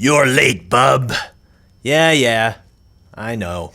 You're late, bub. Yeah, I know.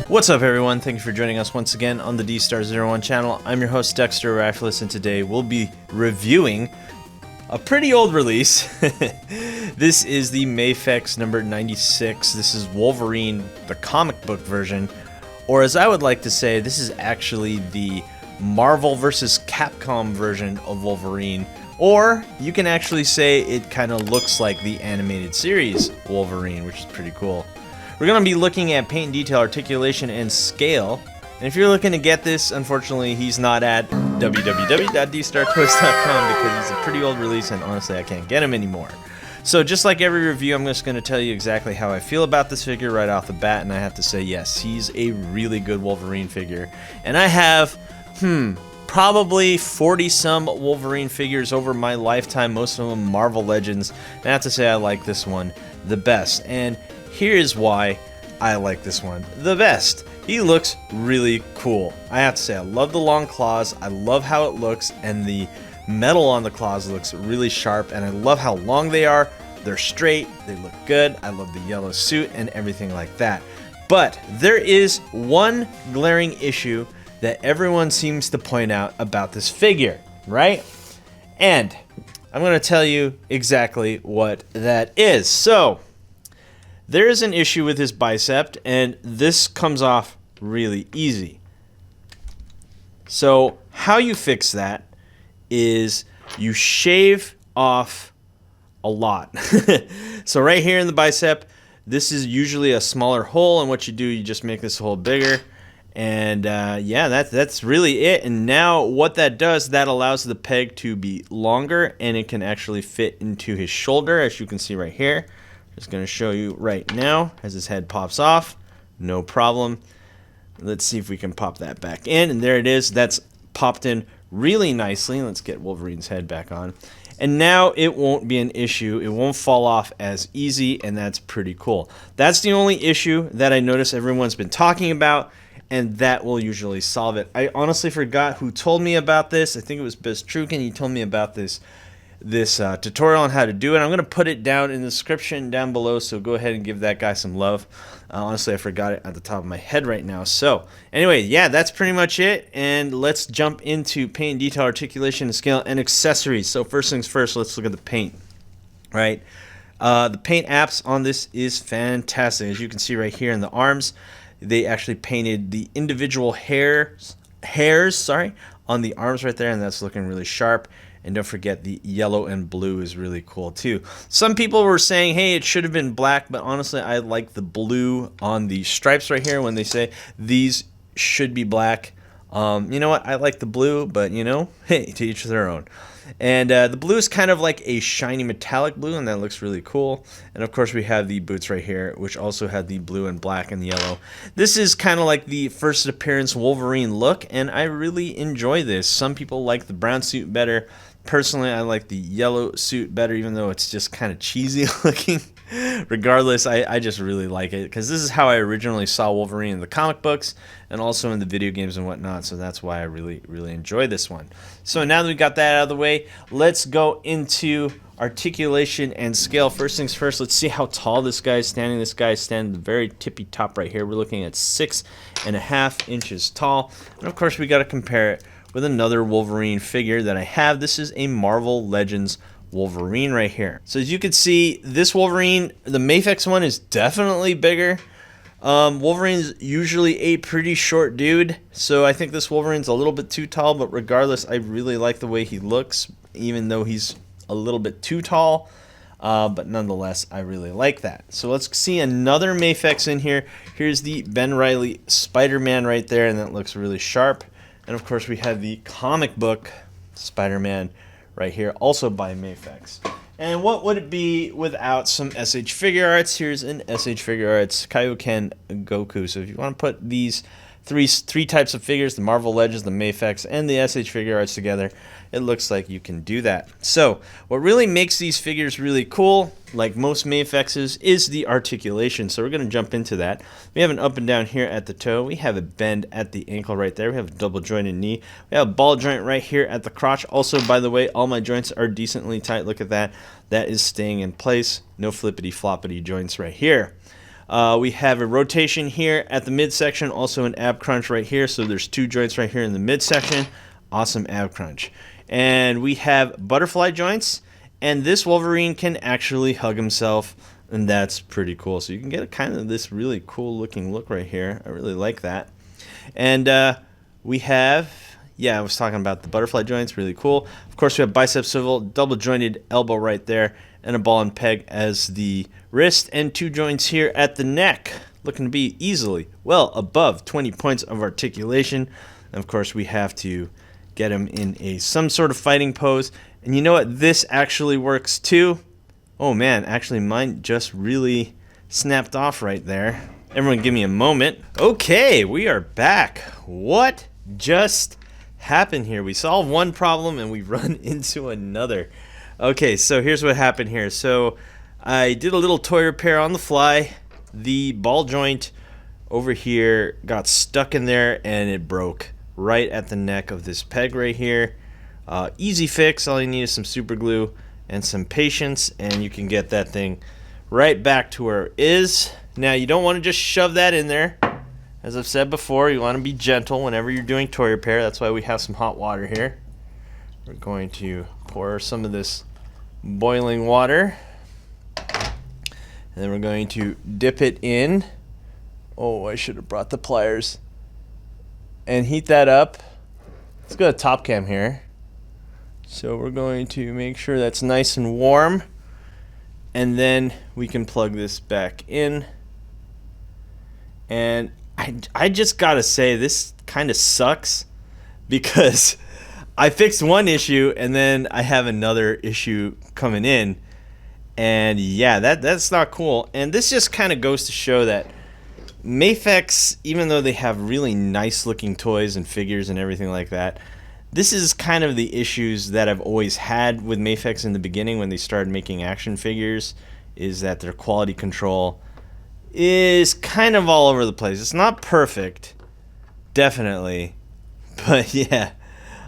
What's up, everyone? Thank you for joining us once again on the Dstar01 channel. I'm your host, Dexter, Arafiles, and today we'll be reviewing a pretty old release. This is the Mafex number 96. This is Wolverine, the comic book version, or as I would like to say, this is actually the Marvel vs. Capcom version of Wolverine, or you can actually say it kind of looks like the animated series Wolverine, which is pretty cool. We're going to be looking at paint and detail, articulation, and scale. And if you're looking to get this, unfortunately, he's not at www.dstartoys.com because he's a pretty old release, and honestly, I can't get him anymore. So just like every review, I'm just going to tell you exactly how I feel about this figure right off the bat, and I have to say, yes, he's a really good Wolverine figure. And I have, probably 40-some Wolverine figures over my lifetime, most of them Marvel Legends, and I have to say I like this one the best. And here's why I like this one the best. He looks really cool. I have to say, I love the long claws, I love how it looks, and the metal on the claws looks really sharp, and I love how long they are. They're straight, they look good. I love the yellow suit and everything like that. But there is one glaring issue that everyone seems to point out about this figure, right? And I'm going to tell you exactly what that is. So there is an issue with his bicep, and this comes off really easy. So how you fix that is you shave off a lot. So right here in the bicep, this is usually a smaller hole, and what you do, you just make this hole bigger. And yeah, that's really it. And now what that does, that allows the peg to be longer, and it can actually fit into his shoulder, as you can see right here. Just going to show you right now as his head pops off. No problem. Let's see if we can pop that back in. And there it is. That's popped in really nicely. Let's get Wolverine's head back on. And now it won't be an issue. It won't fall off as easy, and that's pretty cool. That's the only issue that I notice everyone's been talking about, and that will usually solve it. I honestly forgot who told me about this. I think it was Biz Trukin. He told me about this tutorial on how to do it. I'm going to put it down in the description down below, so go ahead and give that guy some love. Honestly, I forgot it at the top of my head right now. So anyway, yeah, that's pretty much it, and let's jump into paint and detail, articulation and scale, and accessories. So first things first, let's look at the paint. Right, the paint apps on this is fantastic. As you can see right here in the arms, they actually painted the individual hairs on the arms right there, and that's looking really sharp. And don't forget, the yellow and blue is really cool too. Some people were saying, hey, it should have been black, but honestly, I like the blue on the stripes right here when they say these should be black. You know what? I like the blue, but you know, hey, to each their own. And the blue is kind of like a shiny metallic blue, and that looks really cool. And of course, we have the boots right here, which also have the blue and black and yellow. This is kind of like the first appearance Wolverine look, and I really enjoy this. Some people like the brown suit better. Personally, I like the yellow suit better, even though it's just kind of cheesy looking. Regardless, I just really like it because this is how I originally saw Wolverine in the comic books and also in the video games and whatnot, so that's why I really enjoy this one. So now that we got that out of the way, let's go into articulation and scale. First things first, let's see how tall this guy is standing. This guy is standing at the very tippy top right here. We're looking at 6.5 inches tall, and of course we got to compare it with another Wolverine figure that I have. This is a Marvel Legends Wolverine right here. So as you can see, this Wolverine, the Mafex one, is definitely bigger. Wolverine's usually a pretty short dude, so I think this Wolverine's a little bit too tall, but regardless, I really like the way he looks, even though he's a little bit too tall. But nonetheless, I really like that. So let's see another Mafex in here. Here's the Ben Reilly Spider-Man right there, and that looks really sharp. And of course, we have the comic book Spider-Man right here, also by Mafex. And what would it be without some SH Figure Arts? Here's an SH Figure Arts Kaioken Goku. So if you want to put these three types of figures, the Marvel Legends, the Mafex, and the SH Figure Arts together, it looks like you can do that. So what really makes these figures really cool, like most Mafexes, is the articulation. So we're going to jump into that. We have an up and down here at the toe. We have a bend at the ankle right there. We have a double jointed knee. We have a ball joint right here at the crotch. Also, by the way, all my joints are decently tight. Look at that. That is staying in place. No flippity floppity joints right here. We have a rotation here at the midsection, also an ab crunch right here. So there's two joints right here in the midsection. Awesome ab crunch. And we have butterfly joints, and this Wolverine can actually hug himself, and that's pretty cool. So you can get kind of this really cool looking look right here. I really like that. And we have, yeah, I was talking about the butterfly joints, really cool. Of course, we have bicep swivel, double jointed elbow right there, and a ball and peg as the wrist, and two joints here at the neck, looking to be easily well above 20 points of articulation. And of course, we have to get him in some sort of fighting pose. And you know what? This actually works too. Oh man, actually mine just really snapped off right there. Everyone give me a moment. Okay, we are back. What just happened here? We solved one problem and we run into another. Okay, so here's what happened here. So I did a little toy repair on the fly. The ball joint over here got stuck in there and it broke right at the neck of this peg right here. Easy fix. All you need is some super glue and some patience, and you can get that thing right back to where it is. Now, you don't want to just shove that in there. As I've said before, you want to be gentle whenever you're doing toy repair. That's why we have some hot water here. We're going to pour some of this boiling water, and then we're going to dip it in. Oh, I should have brought the pliers. And heat that up. Let's go to top cam here. So we're going to make sure that's nice and warm, and then we can plug this back in. And I just gotta say, this kind of sucks because I fixed one issue and then I have another issue coming in, and yeah, that's not cool. And this just kind of goes to show that Mafex, even though they have really nice looking toys and figures and everything like that, this is kind of the issues that I've always had with Mafex in the beginning when they started making action figures, is that their quality control is kind of all over the place. It's not perfect, definitely, but yeah.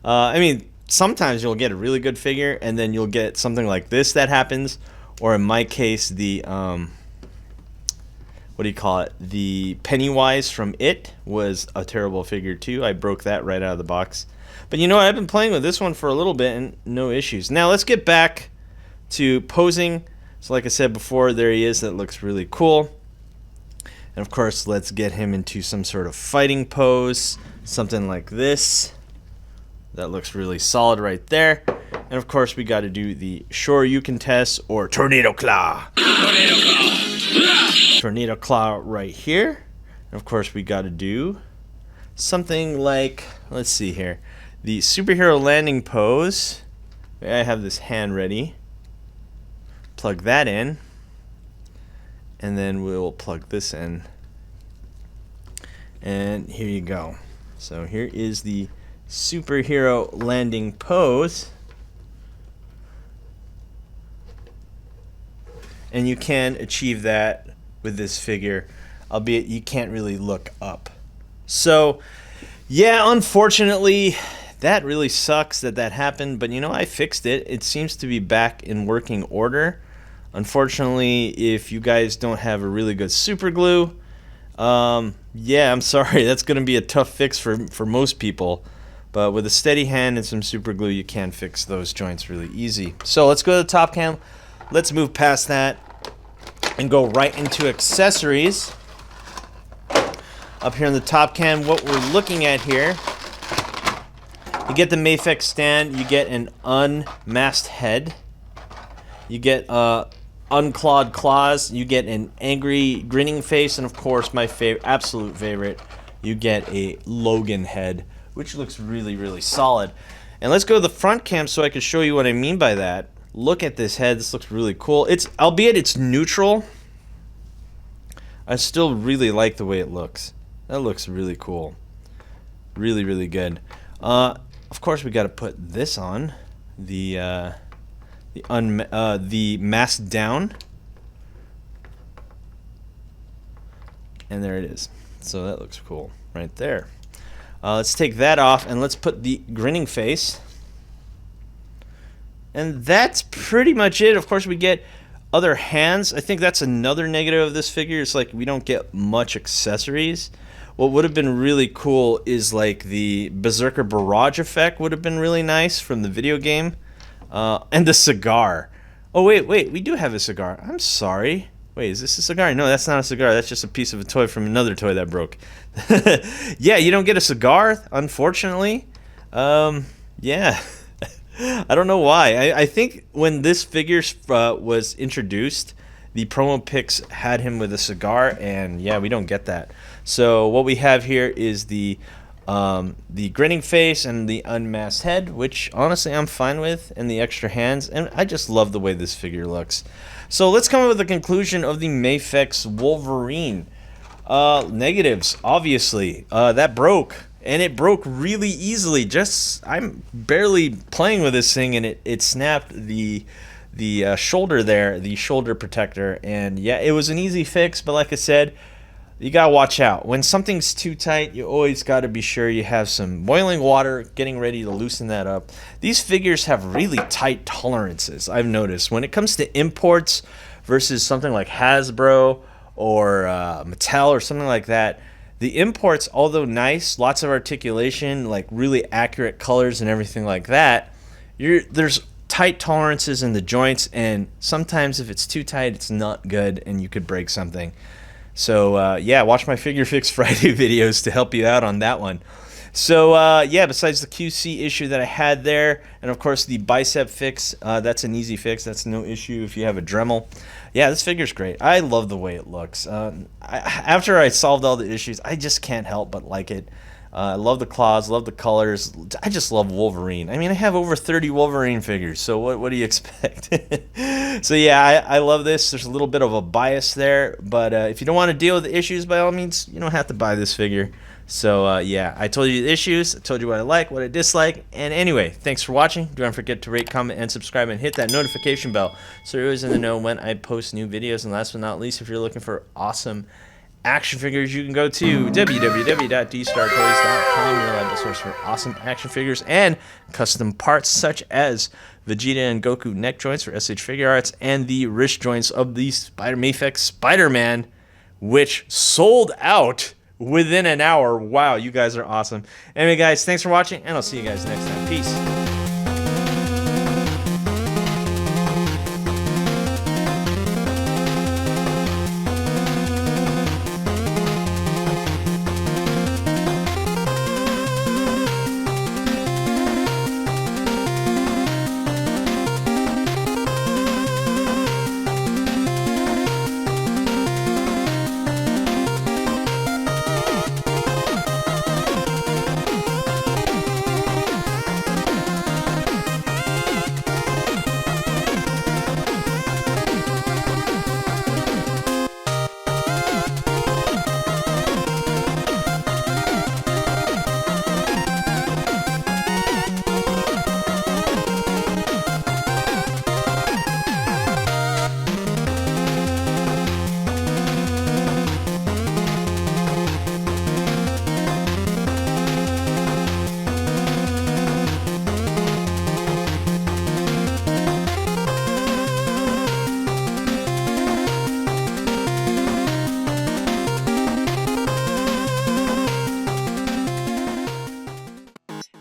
I mean, sometimes you'll get a really good figure and then you'll get something like this that happens, or in my case, the what do you call it? The Pennywise from It was a terrible figure too. I broke that right out of the box. But you know what? I've been playing with this one for a little bit and no issues. Now let's get back to posing. So like I said before, there he is. That looks really cool. And of course, let's get him into some sort of fighting pose. Something like this. That looks really solid right there. And of course, we got to do the Shoryuken test, or Tornado Claw. Tornado Claw. Tornado Claw right here. And of course, we got to do something like, let's see here, the superhero landing pose. I have this hand ready. Plug that in, and then we'll plug this in, and here you go. So here is the superhero landing pose, and you can achieve that with this figure, albeit you can't really look up. So yeah, unfortunately, that really sucks that happened, but you know, I fixed it. It seems to be back in working order. Unfortunately, if you guys don't have a really good super glue, yeah, I'm sorry, that's going to be a tough fix for most people. But with a steady hand and some super glue, you can fix those joints really easy. So let's go to the top cam. Let's move past that and go right into accessories. Up here in the top cam, what we're looking at here, you get the Mafex stand, you get an unmasked head, you get unclawed claws, you get an angry grinning face, and of course my absolute favorite, you get a Logan head, which looks really, really solid. And let's go to the front cam so I can show you what I mean by that. Look at this head. This looks really cool. Albeit it's neutral, I still really like the way it looks. That looks really cool. Really, really good. Of course, we got to put this on the mask down, and there it is. So that looks cool right there. Let's take that off and let's put the grinning face. And that's pretty much it. Of course, we get other hands. I think that's another negative of this figure. It's like we don't get much accessories. What would have been really cool is like the Berserker Barrage effect would have been really nice from the video game. And the cigar. Oh, wait, we do have a cigar. I'm sorry. Wait, is this a cigar? No, that's not a cigar. That's just a piece of a toy from another toy that broke. Yeah, you don't get a cigar, unfortunately. Yeah. I don't know why. I think when this figure was introduced, the promo pics had him with a cigar, and yeah, we don't get that. So what we have here is the grinning face and the unmasked head, which honestly I'm fine with, and the extra hands, and I just love the way this figure looks. So let's come up with a conclusion of the Mafex Wolverine. Negatives, obviously. That broke. And it broke really easily. I'm barely playing with this thing, and it snapped the shoulder there, the shoulder protector. And yeah, it was an easy fix, but like I said, you gotta watch out. When something's too tight, you always gotta be sure you have some boiling water, getting ready to loosen that up. These figures have really tight tolerances, I've noticed. When it comes to imports versus something like Hasbro or Mattel or something like that, the imports, although nice, lots of articulation, like really accurate colors and everything like that, there's tight tolerances in the joints, and sometimes if it's too tight, it's not good, and you could break something. So yeah, watch my Figure Fix Friday videos to help you out on that one. So yeah, besides the QC issue that I had there, and of course the bicep fix, that's an easy fix. That's no issue if you have a Dremel. Yeah, this figure's great. I love the way it looks. After I solved all the issues, I just can't help but like it. I love the claws, love the colors. I just love Wolverine. I mean, I have over 30 Wolverine figures, so what do you expect? So yeah, I love this. There's a little bit of a bias there, but if you don't want to deal with the issues, by all means, you don't have to buy this figure. So yeah, I told you the issues, I told you what I like, what I dislike, and anyway, thanks for watching. Don't forget to rate, comment, and subscribe, and hit that notification bell so you're always in the know when I post new videos. And last but not least, if you're looking for awesome action figures, you can go to www.Dstar01.com, your reliable source for awesome action figures and custom parts such as Vegeta and Goku neck joints for SH Figure Arts and the wrist joints of the Mafex Spider-Man, which sold out within an hour. Wow, you guys are awesome. Anyway, guys, thanks for watching, and I'll see you guys next time. Peace.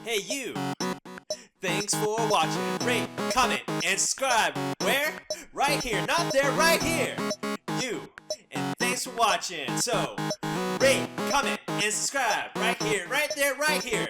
Hey you! Thanks for watching. Rate, comment, and subscribe. Where? Right here. Not there, right here. You. And thanks for watching. So, rate, comment, and subscribe. Right here, right there, right here.